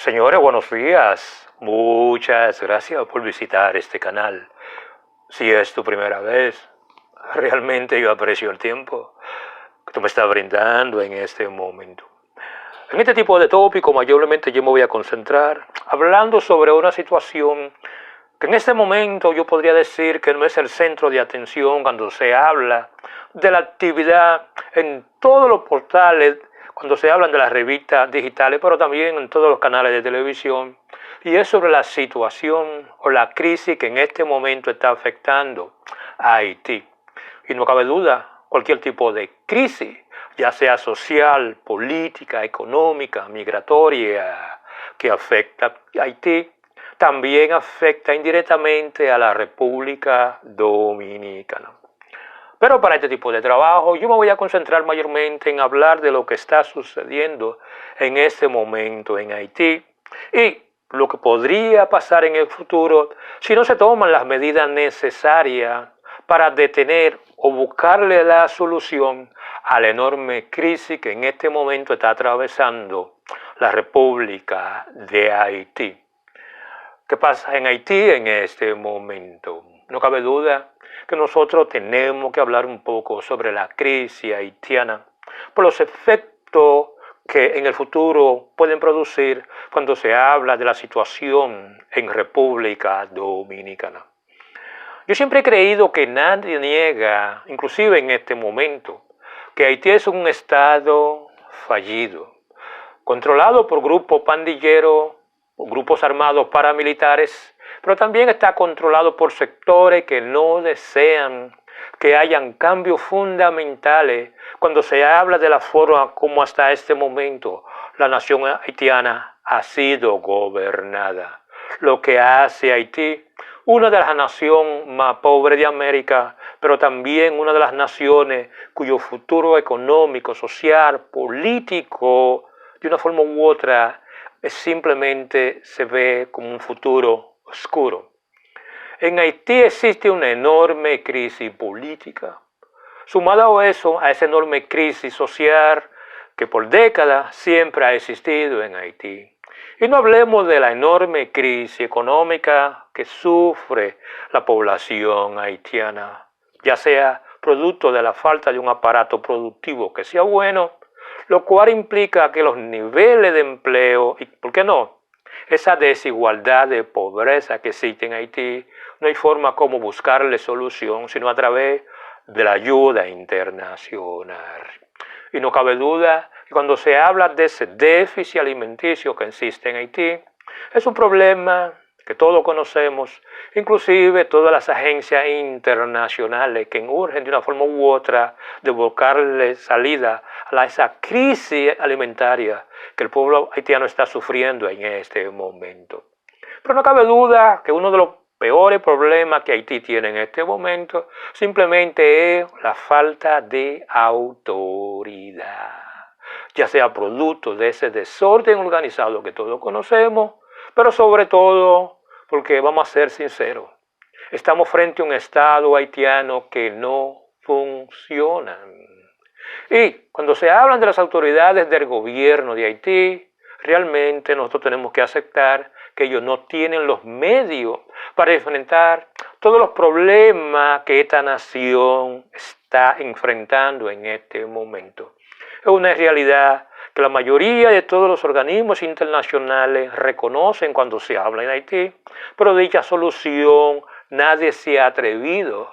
Señores, buenos días. Muchas gracias por visitar este canal. Si es tu primera vez, realmente yo aprecio el tiempo que tú me estás brindando en este momento. En este tipo de tópico mayormente yo me voy a concentrar hablando sobre una situación que en este momento yo podría decir que no es el centro de atención cuando se habla de la actividad en todos los portales, cuando se hablan de las revistas digitales, pero también en todos los canales de televisión, y es sobre la situación o la crisis que en este momento está afectando a Haití. Y no cabe duda, cualquier tipo de crisis, ya sea social, política, económica, migratoria, que afecta a Haití, también afecta indirectamente a la República Dominicana. Pero para este tipo de trabajo yo me voy a concentrar mayormente en hablar de lo que está sucediendo en este momento en Haití y lo que podría pasar en el futuro si no se toman las medidas necesarias para detener o buscarle la solución a la enorme crisis que en este momento está atravesando la República de Haití. ¿Qué pasa en Haití en este momento? No cabe duda que nosotros tenemos que hablar un poco sobre la crisis haitiana por los efectos que en el futuro pueden producir cuando se habla de la situación en República Dominicana. Yo siempre he creído que nadie niega, inclusive en este momento, que Haití es un estado fallido, controlado por grupos pandilleros, grupos armados paramilitares, pero también está controlado por sectores que no desean que hayan cambios fundamentales cuando se habla de la forma como hasta este momento la nación haitiana ha sido gobernada, lo que hace a Haití una de las naciones más pobres de América, pero también una de las naciones cuyo futuro económico, social, político, de una forma u otra, simplemente se ve como un futuro oscuro. En Haití existe una enorme crisis política, sumada a eso, a esa enorme crisis social que por décadas siempre ha existido en Haití. Y no hablemos de la enorme crisis económica que sufre la población haitiana, ya sea producto de la falta de un aparato productivo que sea bueno, lo cual implica que los niveles de empleo, y ¿por qué no?, esa desigualdad de pobreza que existe en Haití, no hay forma como buscarle solución, sino a través de la ayuda internacional. Y no cabe duda que cuando se habla de ese déficit alimenticio que existe en Haití, es un problema que todos conocemos, inclusive todas las agencias internacionales que urgen de una forma u otra de buscarle salida a esa crisis alimentaria que el pueblo haitiano está sufriendo en este momento. Pero no cabe duda que uno de los peores problemas que Haití tiene en este momento simplemente es la falta de autoridad, ya sea producto de ese desorden organizado que todos conocemos, pero sobre todo porque vamos a ser sinceros, estamos frente a un Estado haitiano que no funciona. Y cuando se hablan de las autoridades del gobierno de Haití, realmente nosotros tenemos que aceptar que ellos no tienen los medios para enfrentar todos los problemas que esta nación está enfrentando en este momento. Es una realidad que la mayoría de todos los organismos internacionales reconocen cuando se habla en Haití, pero dicha solución nadie se ha atrevido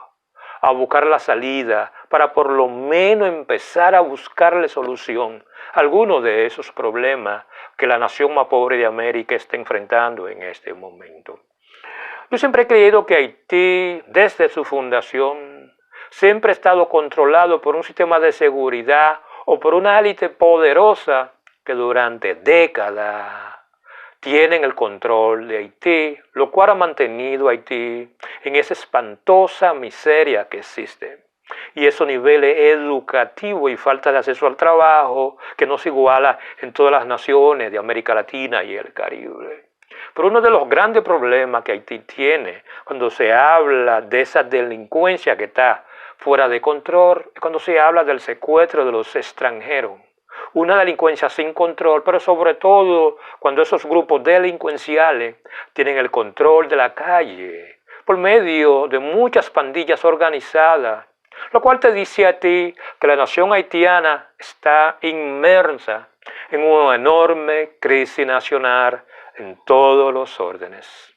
a buscar la salida para por lo menos empezar a buscarle solución a algunos de esos problemas que la nación más pobre de América está enfrentando en este momento. Yo siempre he creído que Haití, desde su fundación, siempre ha estado controlado por un sistema de seguridad o por una élite poderosa que durante décadas tienen el control de Haití, lo cual ha mantenido a Haití en esa espantosa miseria que existe. Y esos niveles educativos y falta de acceso al trabajo que no se iguala en todas las naciones de América Latina y el Caribe. Pero uno de los grandes problemas que Haití tiene cuando se habla de esa delincuencia que está fuera de control es cuando se habla del secuestro de los extranjeros. una delincuencia sin control, pero sobre todo cuando esos grupos delincuenciales tienen el control de la calle por medio de muchas pandillas organizadas, lo cual te dice a ti que la nación haitiana está inmersa en una enorme crisis nacional en todos los órdenes.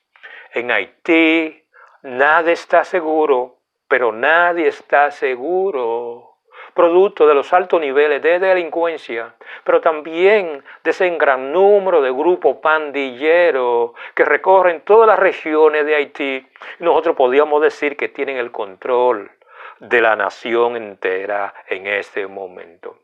En Haití nada está seguro, pero nadie está seguro, producto de los altos niveles de delincuencia, pero también de ese gran número de grupos pandilleros que recorren todas las regiones de Haití. Nosotros podríamos decir que tienen el control de la nación entera en este momento.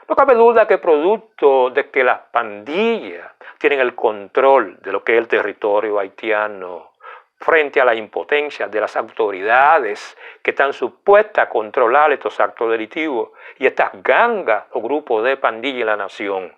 No cabe duda que producto de que las pandillas tienen el control de lo que es el territorio haitiano frente a la impotencia de las autoridades que están supuestas a controlar estos actos delictivos y estas gangas o grupos de pandillas en la nación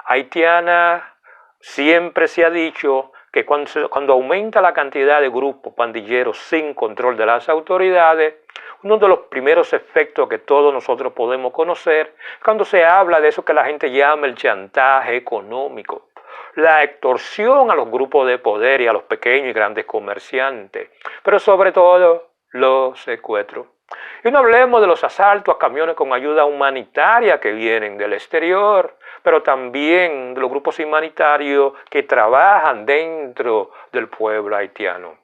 haitiana, siempre se ha dicho que cuando aumenta la cantidad de grupos pandilleros sin control de las autoridades, uno de los primeros efectos que todos nosotros podemos conocer, cuando se habla de eso que la gente llama el chantaje económico, la extorsión a los grupos de poder y a los pequeños y grandes comerciantes, pero sobre todo los secuestros. Y no hablemos de los asaltos a camiones con ayuda humanitaria que vienen del exterior, pero también de los grupos humanitarios que trabajan dentro del pueblo haitiano.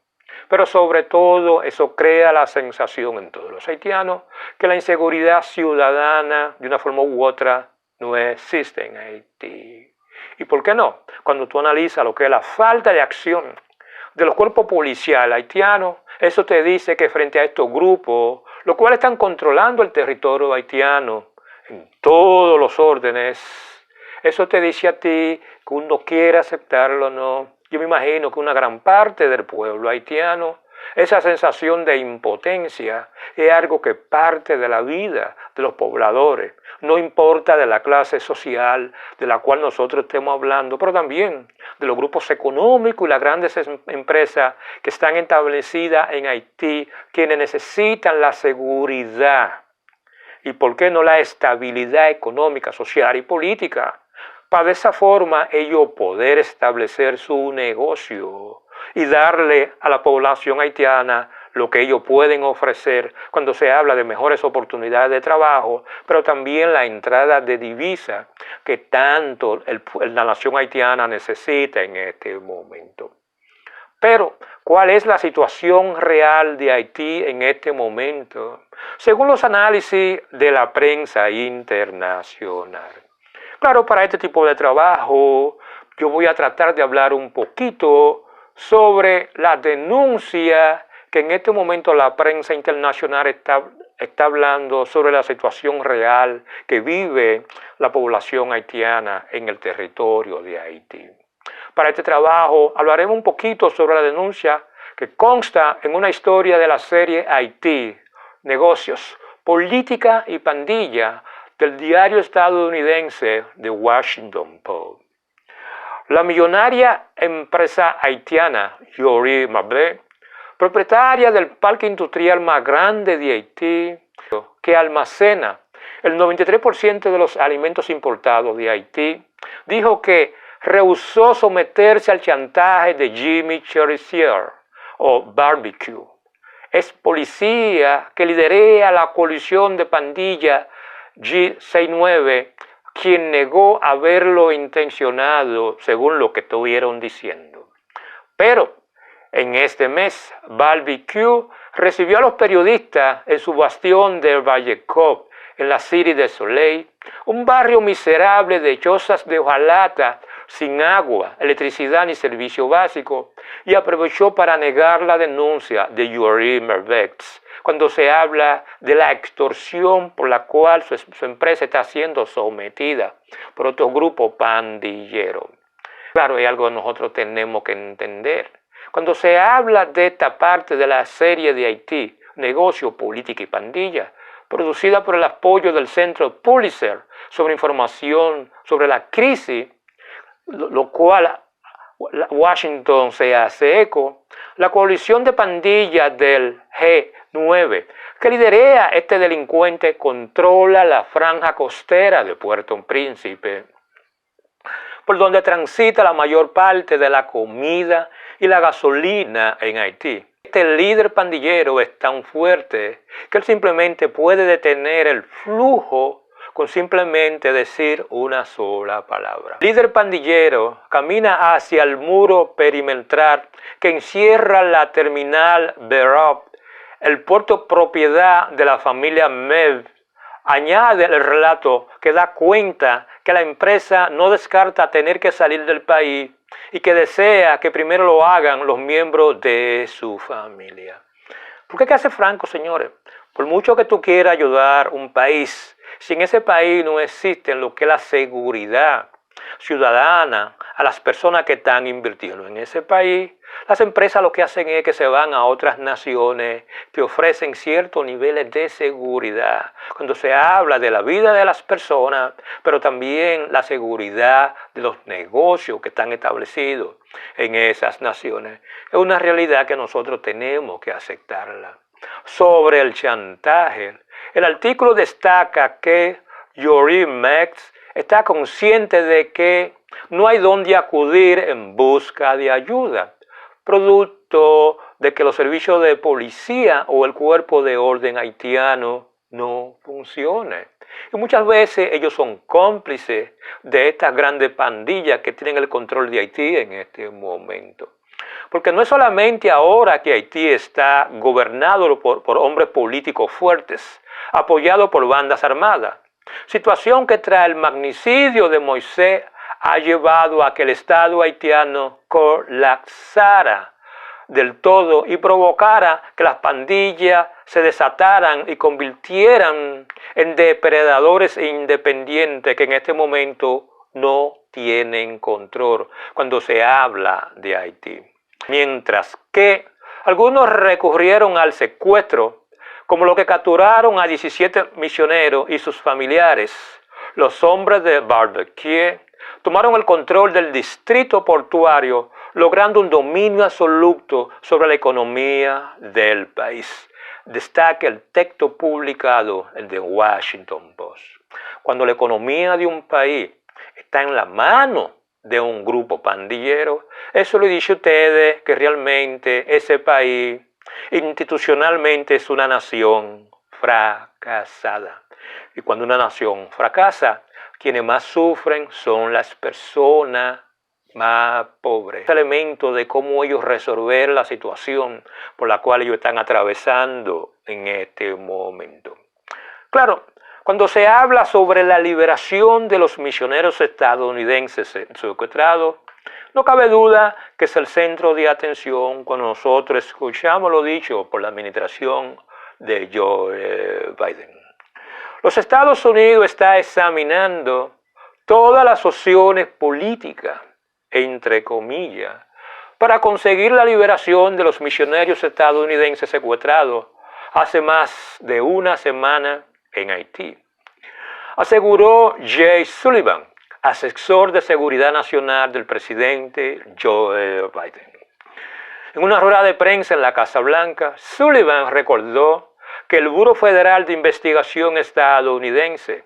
Pero sobre todo eso crea la sensación en todos los haitianos que la inseguridad ciudadana de una forma u otra no existe en Haití. ¿Y por qué no? Cuando tú analizas lo que es la falta de acción de los cuerpos policiales haitianos, eso te dice que frente a estos grupos, los cuales están controlando el territorio haitiano en todos los órdenes, eso te dice a ti que uno quiere aceptarlo o no. Yo me imagino que una gran parte del pueblo haitiano, esa sensación de impotencia es algo que parte de la vida de los pobladores, no importa de la clase social de la cual nosotros estemos hablando, pero también de los grupos económicos y las grandes empresas que están establecidas en Haití, quienes necesitan la seguridad y, ¿por qué no, la estabilidad económica, social y política? Para de esa forma ellos poder establecer su negocio y darle a la población haitiana lo que ellos pueden ofrecer cuando se habla de mejores oportunidades de trabajo, pero también la entrada de divisas que tanto la nación haitiana necesita en este momento. Pero, ¿cuál es la situación real de Haití en este momento? Según los análisis de la prensa internacional. Claro, para este tipo de trabajo yo voy a tratar de hablar un poquito sobre la denuncia que en este momento la prensa internacional está hablando sobre la situación real que vive la población haitiana en el territorio de Haití. Para este trabajo hablaremos un poquito sobre la denuncia que consta en una historia de la serie Haití, Negocios, Política y Pandilla, del diario estadounidense The Washington Post. La millonaria empresa haitiana Youri Mabé, propietaria del parque industrial más grande de Haití, que almacena el 93% de los alimentos importados de Haití, dijo que rehusó someterse al chantaje de Jimmy Cherizier o Barbecue, ex policía que liderea la coalición de pandilla G69, quien negó haberlo intencionado, según lo que estuvieron diciendo. Pero en este mes, Barbecue recibió a los periodistas en su bastión de Vallecop, en la City de Soleil, un barrio miserable de chozas de hojalata, sin agua, electricidad ni servicio básico, y aprovechó para negar la denuncia de Youri Mervex, cuando se habla de la extorsión por la cual su empresa está siendo sometida por otro grupo pandillero. Claro, hay algo que nosotros tenemos que entender. Cuando se habla de esta parte de la serie de Haití, Negocio, Política y Pandilla, producida por el apoyo del Centro Pulitzer sobre información sobre la crisis, lo cual Washington se hace eco, la coalición de pandillas del 9. Que liderea este delincuente controla la franja costera de Puerto Príncipe, por donde transita la mayor parte de la comida y la gasolina en Haití. Este líder pandillero es tan fuerte que él simplemente puede detener el flujo con simplemente decir una sola palabra. El líder pandillero camina hacia el muro perimetral que encierra la terminal Berob, el puerto propiedad de la familia Mev. Añade el relato que da cuenta que la empresa no descarta tener que salir del país y que desea que primero lo hagan los miembros de su familia. Porque ¿qué hace Franco, señores? Por mucho que tú quieras ayudar a un país, si en ese país no existe lo que es la seguridad ciudadana a las personas que están invirtiendo en ese país, las empresas lo que hacen es que se van a otras naciones que ofrecen ciertos niveles de seguridad. Cuando se habla de la vida de las personas, pero también la seguridad de los negocios que están establecidos en esas naciones, es una realidad que nosotros tenemos que aceptarla. Sobre el chantaje, el artículo destaca que Yorim Mex está consciente de que no hay dónde acudir en busca de ayuda, producto de que los servicios de policía o el cuerpo de orden haitiano no funcionen. Y muchas veces ellos son cómplices de estas grandes pandillas que tienen el control de Haití en este momento. Porque no es solamente ahora que Haití está gobernado por hombres políticos fuertes, apoyados por bandas armadas. Situación que tras el magnicidio de Moisés ha llevado a que el Estado haitiano colapsara del todo y provocara que las pandillas se desataran y convirtieran en depredadores independientes que en este momento no tienen control cuando se habla de Haití. Mientras que algunos recurrieron al secuestro, como los que capturaron a 17 misioneros y sus familiares. Los hombres de Barbecue tomaron el control del distrito portuario, logrando un dominio absoluto sobre la economía del país. Destaca el texto publicado, el de Washington Post. Cuando la economía de un país está en la mano de un grupo pandillero, eso le dice a ustedes que realmente ese país institucionalmente es una nación fracasada. Y cuando una nación fracasa, quienes más sufren son las personas más pobres. Este elemento de cómo ellos resolver la situación por la cual ellos están atravesando en este momento. Claro, cuando se habla sobre la liberación de los misioneros estadounidenses secuestrados, no cabe duda que es el centro de atención cuando nosotros escuchamos lo dicho por la administración de Joe Biden. Los Estados Unidos están examinando todas las opciones políticas, entre comillas, para conseguir la liberación de los misioneros estadounidenses secuestrados hace más de una semana en Haití. Aseguró Jay Sullivan, asesor de seguridad nacional del presidente Joe Biden. En una rueda de prensa en la Casa Blanca, Sullivan recordó que el Buró Federal de Investigación estadounidense,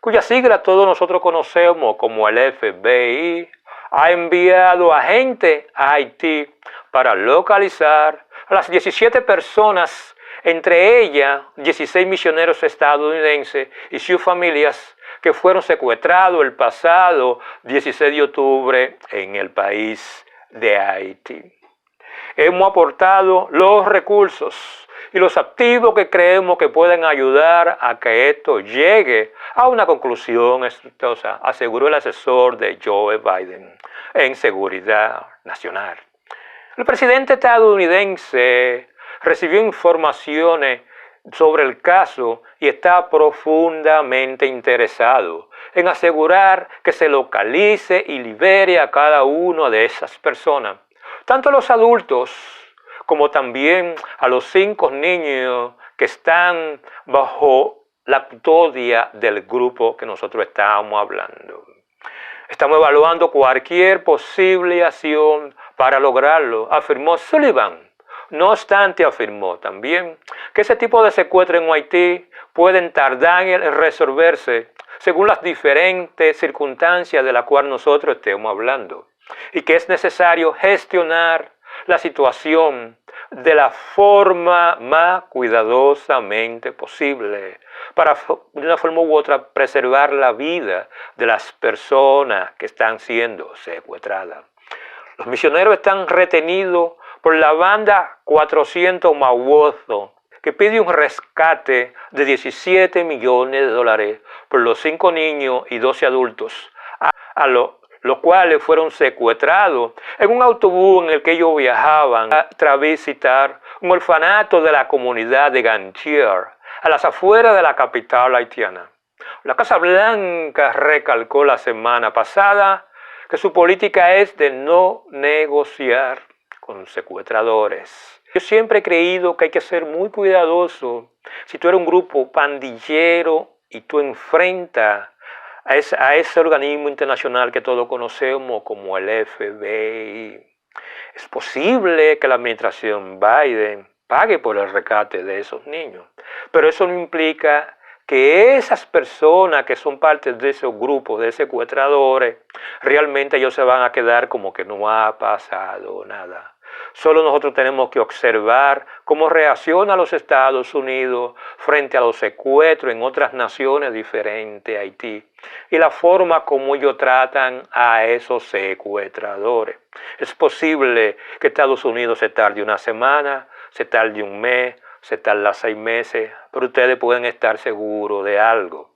cuya sigla todos nosotros conocemos como el FBI, ha enviado agentes a Haití para localizar a las 17 personas, entre ellas 16 misioneros estadounidenses y sus familias, que fueron secuestrados el pasado 16 de octubre en el país de Haití. Hemos aportado los recursos y los activos que creemos que pueden ayudar a que esto llegue a una conclusión exitosa, aseguró el asesor de Joe Biden en seguridad nacional. El presidente estadounidense recibió informaciones sobre el caso y está profundamente interesado en asegurar que se localice y libere a cada una de esas personas, tanto a los adultos como también a los 5 niños que están bajo la custodia del grupo que nosotros estamos hablando. Estamos evaluando cualquier posible acción para lograrlo, afirmó Sullivan No obstante, afirmó también que ese tipo de secuestros en Haití pueden tardar en resolverse según las diferentes circunstancias de las cuales nosotros estemos hablando, y que es necesario gestionar la situación de la forma más cuidadosamente posible para, de una forma u otra, preservar la vida de las personas que están siendo secuestradas. Los misioneros están retenidos por la banda 400 Mawozo, que pide un rescate de 17 millones de dólares por los 5 niños y 12 adultos, los cuales fueron secuestrados en un autobús en el que ellos viajaban tras visitar un orfanato de la comunidad de Gantier, a las afueras de la capital haitiana. La Casa Blanca recalcó la semana pasada que su política es de no negociar con secuestradores. Yo siempre he creído que hay que ser muy cuidadoso. Si tú eres un grupo pandillero y tú enfrentas a ese organismo internacional que todos conocemos como el FBI, es posible que la administración Biden pague por el rescate de esos niños, pero eso no implica que esas personas que son parte de esos grupos de secuestradores, realmente ellos se van a quedar como que no ha pasado nada. Solo nosotros tenemos que observar cómo reacciona los Estados Unidos frente a los secuestros en otras naciones diferentes a Haití y la forma como ellos tratan a esos secuestradores. Es posible que Estados Unidos se tarde una semana, se tarde un mes, se tarda 6 meses, pero ustedes pueden estar seguros de algo.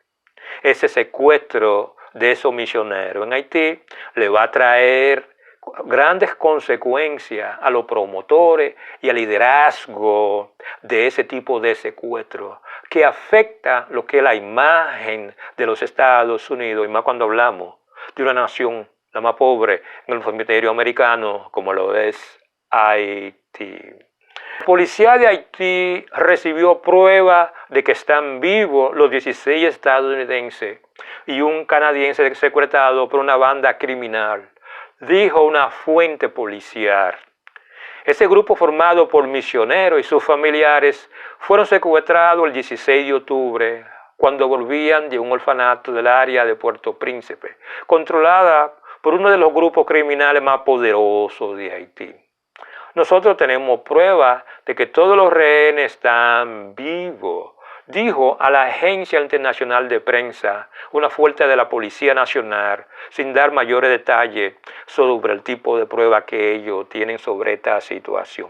Ese secuestro de esos misioneros en Haití le va a traer grandes consecuencias a los promotores y al liderazgo de ese tipo de secuestro, que afecta lo que es la imagen de los Estados Unidos, y más cuando hablamos de una nación la más pobre en el hemisferio americano como lo es Haití. La policía de Haití recibió prueba de que están vivos los 16 estadounidenses y un canadiense secuestrado por una banda criminal, dijo una fuente policial. Ese grupo formado por misioneros y sus familiares fueron secuestrados el 16 de octubre cuando volvían de un orfanato del área de Puerto Príncipe, controlada por uno de los grupos criminales más poderosos de Haití. Nosotros tenemos pruebas de que todos los rehenes están vivos, dijo a la Agencia Internacional de Prensa una fuente de la Policía Nacional, sin dar mayores detalles sobre el tipo de prueba que ellos tienen sobre esta situación.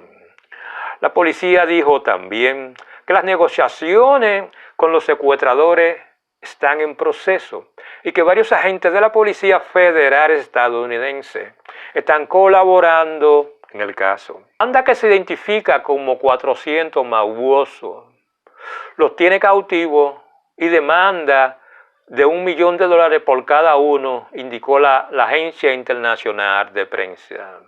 La policía dijo también que las negociaciones con los secuestradores están en proceso y que varios agentes de la Policía Federal estadounidense están colaborando en el caso. La banda que se identifica como 400 Mawozo los tiene cautivos y demanda de $1 millón por cada uno, indicó la Agencia Internacional de Prensa.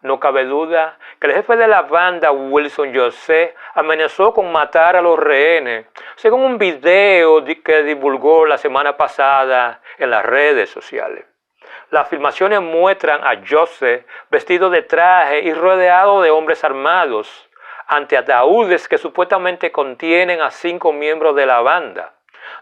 No cabe duda que el jefe de la banda, Wilson José, amenazó con matar a los rehenes, según un video que divulgó la semana pasada en las redes sociales. Las filmaciones muestran a José vestido de traje y rodeado de hombres armados ante ataúdes que supuestamente contienen a 5 miembros de la banda.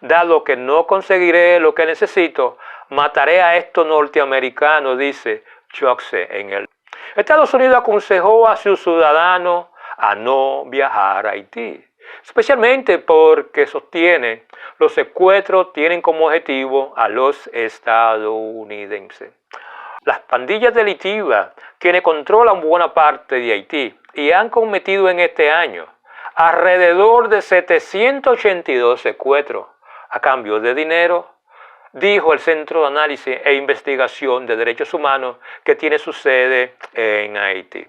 Dado que no conseguiré lo que necesito, mataré a estos norteamericanos, dice José en el. Estados Unidos aconsejó a sus ciudadanos a no viajar a Haití, especialmente porque sostiene los secuestros tienen como objetivo a los estadounidenses. Las pandillas delictivas, quienes controlan buena parte de Haití y han cometido en este año alrededor de 782 secuestros a cambio de dinero, dijo el Centro de Análisis e Investigación de Derechos Humanos que tiene su sede en Haití.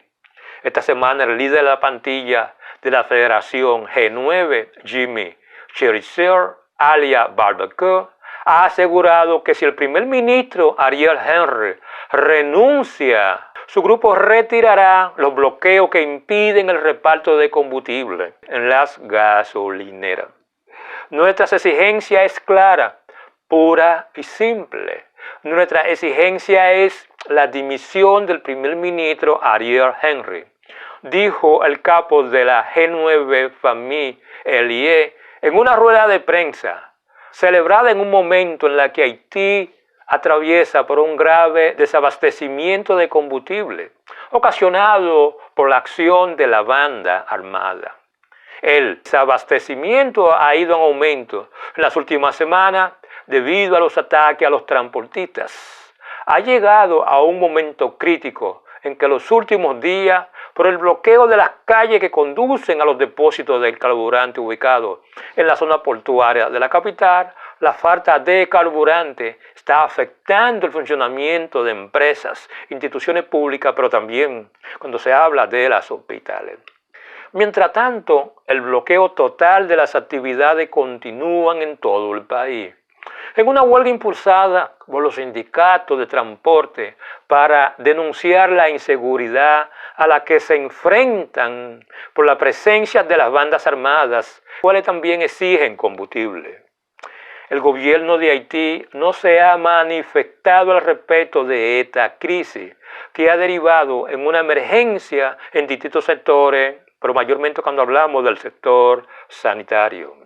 Esta semana el líder de la pandilla de la Federación G9, Jimmy Cherizier, alias Barbecue, ha asegurado que si el primer ministro Ariel Henry renuncia, su grupo retirará los bloqueos que impiden el reparto de combustible en las gasolineras. Nuestra exigencia es clara, pura y simple. Nuestra exigencia es la dimisión del primer ministro Ariel Henry. dijo el capo de la G9 Famille Elie en una rueda de prensa celebrada en un momento en la que Haití atraviesa por un grave desabastecimiento de combustible ocasionado por la acción de la banda armada. El desabastecimiento ha ido en aumento en las últimas semanas debido a los ataques a los transportistas. Ha llegado a un momento crítico en que los últimos días, por el bloqueo de las calles que conducen a los depósitos del carburante ubicados en la zona portuaria de la capital, la falta de carburante está afectando el funcionamiento de empresas, instituciones públicas, pero también cuando se habla de los hospitales. Mientras tanto, el bloqueo total de las actividades continúan en todo el país. En una huelga impulsada por los sindicatos de transporte para denunciar la inseguridad a la que se enfrentan por la presencia de las bandas armadas, cuales también exigen combustible. El gobierno de Haití no se ha manifestado al respecto de esta crisis, que ha derivado en una emergencia en distintos sectores, pero mayormente cuando hablamos del sector sanitario.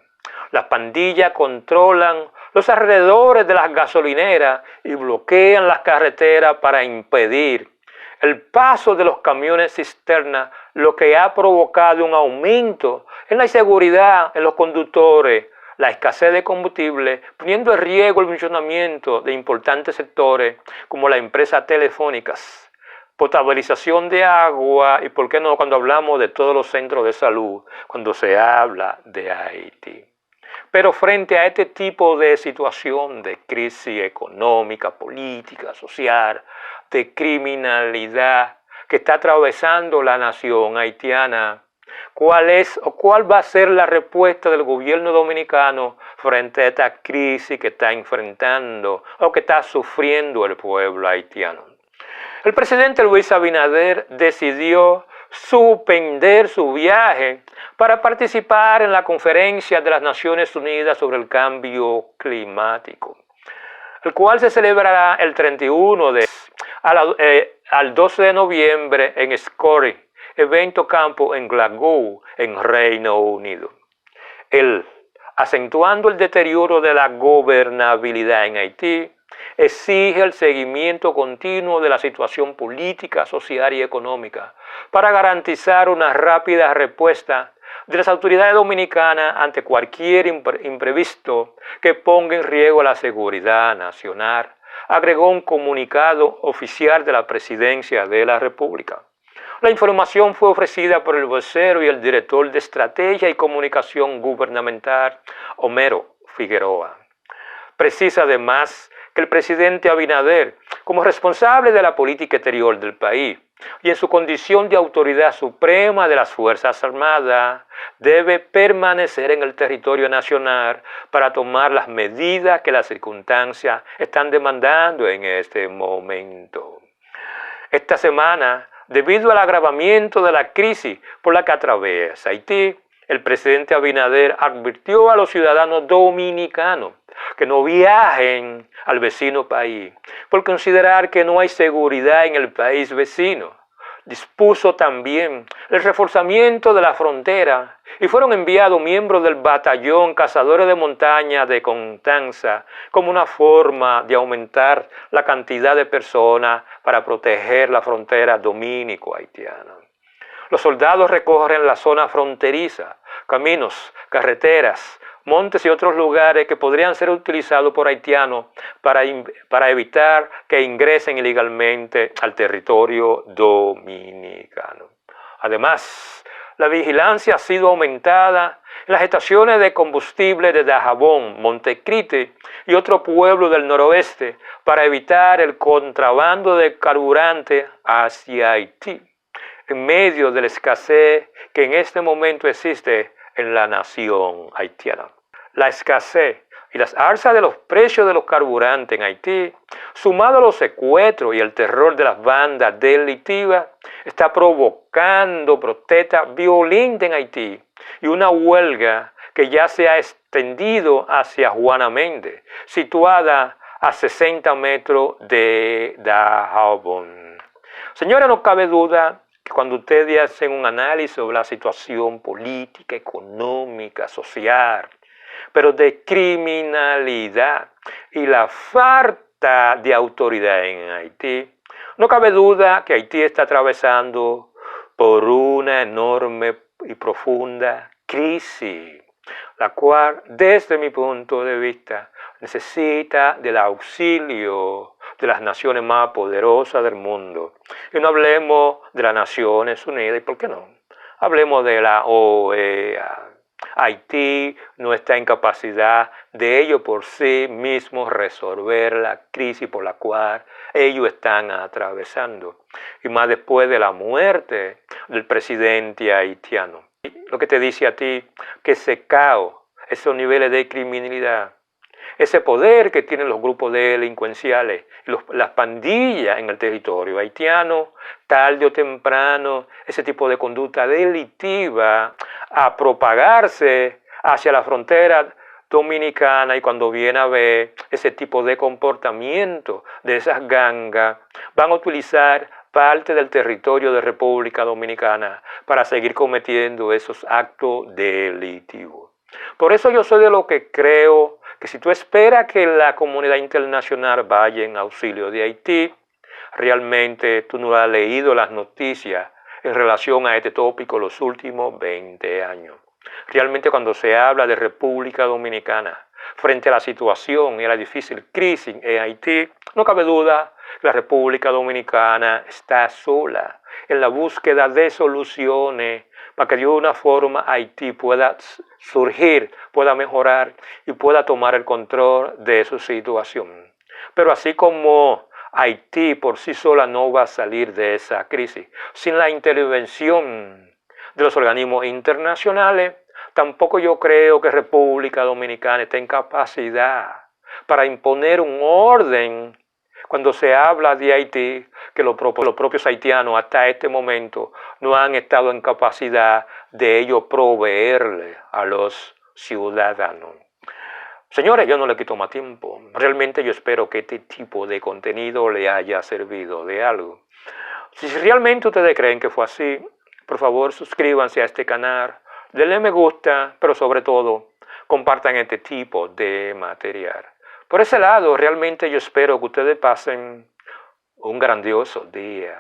Las pandillas controlan los alrededores de las gasolineras y bloquean las carreteras para impedir el paso de los camiones cisterna, lo que ha provocado un aumento en la inseguridad en los conductores, la escasez de combustible, poniendo en riesgo el funcionamiento de importantes sectores como las empresas telefónicas, potabilización de agua y, por qué no, cuando hablamos de todos los centros de salud, cuando se habla de Haití. Pero frente a este tipo de situación de crisis económica, política, social, de criminalidad que está atravesando la nación haitiana, ¿cuál va a ser la respuesta del gobierno dominicano frente a esta crisis que está enfrentando o que está sufriendo el pueblo haitiano? El presidente Luis Abinader decidió suspender su viaje para participar en la conferencia de las Naciones Unidas sobre el cambio climático, el cual se celebrará el 31 al 12 de noviembre en Scory, evento campo en Glasgow, en Reino Unido. Acentuando el deterioro de la gobernabilidad en Haití, exige el seguimiento continuo de la situación política, social y económica para garantizar una rápida respuesta de las autoridades dominicanas ante cualquier imprevisto que ponga en riesgo la seguridad nacional, agregó un comunicado oficial de la Presidencia de la República. La información fue ofrecida por el vocero y el director de Estrategia y Comunicación Gubernamental, Homero Figueroa. Precisa además que el presidente Abinader, como responsable de la política exterior del país y en su condición de autoridad suprema de las Fuerzas Armadas, debe permanecer en el territorio nacional para tomar las medidas que las circunstancias están demandando en este momento. Esta semana, debido al agravamiento de la crisis por la que atraviesa Haití, el presidente Abinader advirtió a los ciudadanos dominicanos que no viajen al vecino país por considerar que no hay seguridad en el país vecino. Dispuso también el reforzamiento de la frontera y fueron enviados miembros del batallón Cazadores de Montaña de Constanza como una forma de aumentar la cantidad de personas para proteger la frontera dominico-haitiana. Los soldados recorren la zona fronteriza, caminos, carreteras, montes y otros lugares que podrían ser utilizados por haitianos para evitar que ingresen ilegalmente al territorio dominicano. Además, la vigilancia ha sido aumentada en las estaciones de combustible de Dajabón, Montecristi y otro pueblo del noroeste para evitar el contrabando de carburante hacia Haití, en medio de la escasez que en este momento existe en la nación haitiana. La escasez y las alzas de los precios de los carburantes en Haití, sumado a los secuestros y el terror de las bandas delictivas, está provocando protestas violentas en Haití y una huelga que ya se ha extendido hacia Juana Méndez, situada a 60 metros de Dajabón. Señora, no cabe duda Cuando ustedes hacen un análisis sobre la situación política, económica, social, pero de criminalidad y la falta de autoridad en Haití, no cabe duda que Haití está atravesando por una enorme y profunda crisis, la cual, desde mi punto de vista, necesita del auxilio de las naciones más poderosas del mundo. Y no hablemos de las Naciones Unidas, ¿y por qué no? Hablemos de la OEA. Haití no está en capacidad de ellos por sí mismos resolver la crisis por la cual ellos están atravesando. Y más después de la muerte del presidente haitiano. Lo que te dice a ti que ese caos, esos niveles de criminalidad, ese poder que tienen los grupos delincuenciales, las pandillas en el territorio haitiano, tarde o temprano, ese tipo de conducta delictiva a propagarse hacia la frontera dominicana, y cuando viene a ver ese tipo de comportamiento de esas gangas, van a utilizar parte del territorio de República Dominicana para seguir cometiendo esos actos delictivos. Por eso yo soy de lo que creo que si tú esperas que la comunidad internacional vaya en auxilio de Haití, realmente tú no has leído las noticias en relación a este tópico los últimos 20 años. Realmente cuando se habla de República Dominicana frente a la situación y a la difícil crisis en Haití, no cabe duda que la República Dominicana está sola en la búsqueda de soluciones para que de una forma Haití pueda surgir, pueda mejorar y pueda tomar el control de su situación. Pero así como Haití por sí sola no va a salir de esa crisis, sin la intervención de los organismos internacionales, tampoco yo creo que República Dominicana esté en capacidad para imponer un orden. Cuando se habla de Haití, que los propios haitianos hasta este momento no han estado en capacidad de ellos proveerle a los ciudadanos. Señores, yo no le quito más tiempo. Realmente yo espero que este tipo de contenido le haya servido de algo. Si realmente ustedes creen que fue así, por favor suscríbanse a este canal, denle me gusta, pero sobre todo compartan este tipo de material. Por ese lado, realmente yo espero que ustedes pasen un grandioso día.